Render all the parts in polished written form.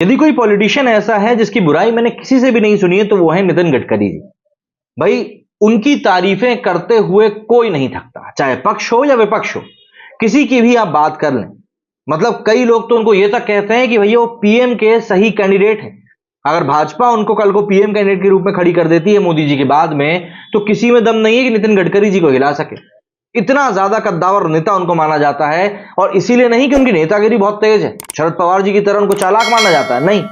यदि कोई पॉलिटिशियन ऐसा है जिसकी बुराई मैंने किसी से भी नहीं सुनी है तो वो है नितिन गडकरी जी। भाई, उनकी तारीफें करते हुए कोई नहीं थकता, चाहे पक्ष हो या विपक्ष हो, किसी की भी आप बात कर लें। मतलब कई लोग तो उनको ये तक कहते हैं कि भैया वो पीएम के सही कैंडिडेट हैं। अगर भाजपा उनको कल को पीएम कैंडिडेट के रूप में खड़ी कर देती है मोदी जी के बाद में, तो किसी में दम नहीं है कि नितिन गडकरी जी को हिला सके। इतना ज्यादा कद्दावर नेता उनको माना जाता है, और इसीलिए नहीं कि उनकी नेतागिरी बहुत तेज है, शरद पवार जी की तरह उनको चालाक माना जाता है, नहीं।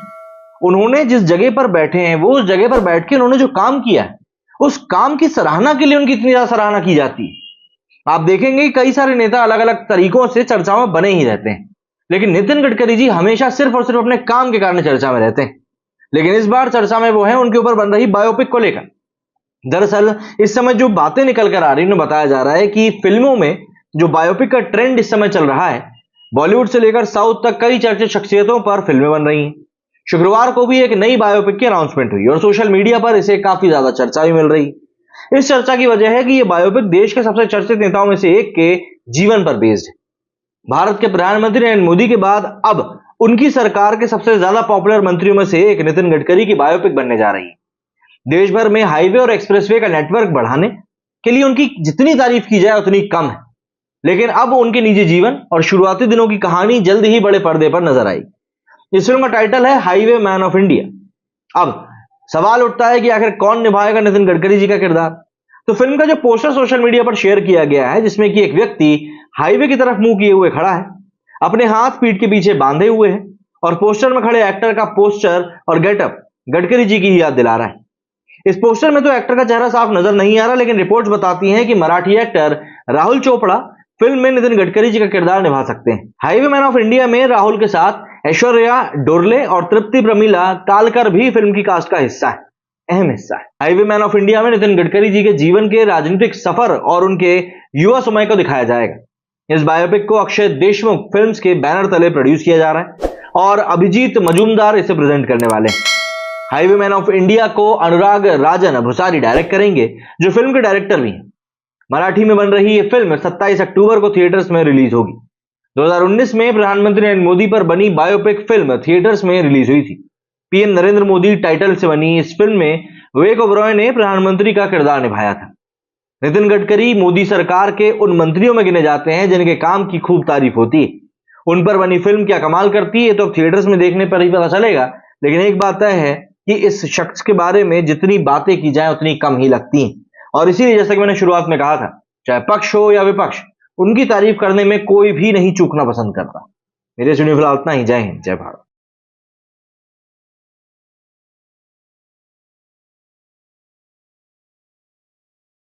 उन्होंने जिस जगह पर बैठे हैं, वो उस जगह पर बैठ के उन्होंने जो काम किया है, उस काम की सराहना के लिए उनकी इतनी ज्यादा सराहना की जाती है। आप देखेंगे कि कई सारे नेता अलग अलग तरीकों से चर्चा में बने ही रहते हैं, लेकिन नितिन गडकरी जी हमेशा सिर्फ और सिर्फ अपने काम के कारण चर्चा में रहते हैं। लेकिन इस बार चर्चा में वो है उनके ऊपर बन रही बायोपिक को लेकर। दरअसल इस समय जो बातें निकल कर आ रही हैं, बताया जा रहा है कि फिल्मों में जो बायोपिक का ट्रेंड इस समय चल रहा है, बॉलीवुड से लेकर साउथ तक कई चर्चित शख्सियतों पर फिल्में बन रही हैं। शुक्रवार को भी एक नई बायोपिक की अनाउंसमेंट हुई और सोशल मीडिया पर इसे काफी ज्यादा चर्चा भी मिल रही। इस चर्चा की वजह है कि यह बायोपिक देश के सबसे चर्चित नेताओं में से एक के जीवन पर बेस्ड है। भारत के प्रधानमंत्री नरेंद्र मोदी के बाद अब उनकी सरकार के सबसे ज्यादा पॉपुलर मंत्रियों में से एक नितिन गडकरी की बायोपिक बनने जा रही है। देश भर में हाईवे और एक्सप्रेसवे का नेटवर्क बढ़ाने के लिए उनकी जितनी तारीफ की जाए उतनी कम है। लेकिन अब उनके निजी जीवन और शुरुआती दिनों की कहानी जल्द ही बड़े पर्दे पर नजर आई। इस फिल्म का टाइटल है हाईवे मैन ऑफ इंडिया। अब सवाल उठता है कि आखिर कौन निभाएगा नितिन गडकरी जी का किरदार। तो फिल्म का जो पोस्टर सोशल मीडिया पर शेयर किया गया है, जिसमें कि एक व्यक्ति हाईवे की तरफ मुंह किए हुए खड़ा है, अपने हाथ पीठ के पीछे बांधे हुए है, और पोस्टर में खड़े एक्टर का पोस्टर और गेटअप गडकरी जी की ही याद दिला रहा है। इस पोस्टर में तो एक्टर का चेहरा साफ नजर नहीं आ रहा, लेकिन रिपोर्ट्स बताती हैं कि मराठी एक्टर राहुल चोपड़ा फिल्म में नितिन गडकरी जी का किरदार निभा सकते हैं। हाईवे मैन ऑफ इंडिया में राहुल के साथ ऐश्वर्या डोरले और तृप्ति प्रमिला कालकर भी फिल्म की कास्ट का हिस्सा है, अहम हिस्सा है। हाईवे मैन ऑफ इंडिया में नितिन गडकरी जी के जीवन के राजनीतिक सफर और उनके युवा समय को दिखाया जाएगा। इस बायोपिक को अक्षय देशमुख फिल्म्स के बैनर तले प्रोड्यूस किया जा रहा है और अभिजीत मजूमदार इसे प्रेजेंट करने वाले हैं। हाईवे मैन ऑफ इंडिया को अनुराग राजन भुसारी डायरेक्ट करेंगे, जो फिल्म के डायरेक्टर भी हैं। मराठी में बन रही ये फिल्म 27 अक्टूबर को थिएटर्स में रिलीज होगी। 2019 में प्रधानमंत्री नरेंद्र मोदी पर बनी बायोपिक फिल्म थिएटर्स में रिलीज हुई थी। पीएम नरेंद्र मोदी टाइटल से बनी इस फिल्म में विवेक ओबरॉय ने प्रधानमंत्री का किरदार निभाया था। नितिन गडकरी मोदी सरकार के उन मंत्रियों में गिने जाते हैं जिनके काम की खूब तारीफ होती है। उन पर बनी फिल्म क्या कमाल करती है तो अब थिएटर्स में देखने पर ही पता चलेगा। लेकिन एक बात तय है कि इस शख्स के बारे में जितनी बातें की जाए उतनी कम ही लगती हैं, और इसीलिए जैसा कि मैंने शुरुआत में कहा था, चाहे पक्ष हो या विपक्ष, उनकी तारीफ करने में कोई भी नहीं चूकना पसंद करता। मेरे सुनिए फिलहाल इतना ही। जय हिंद, जय भारत।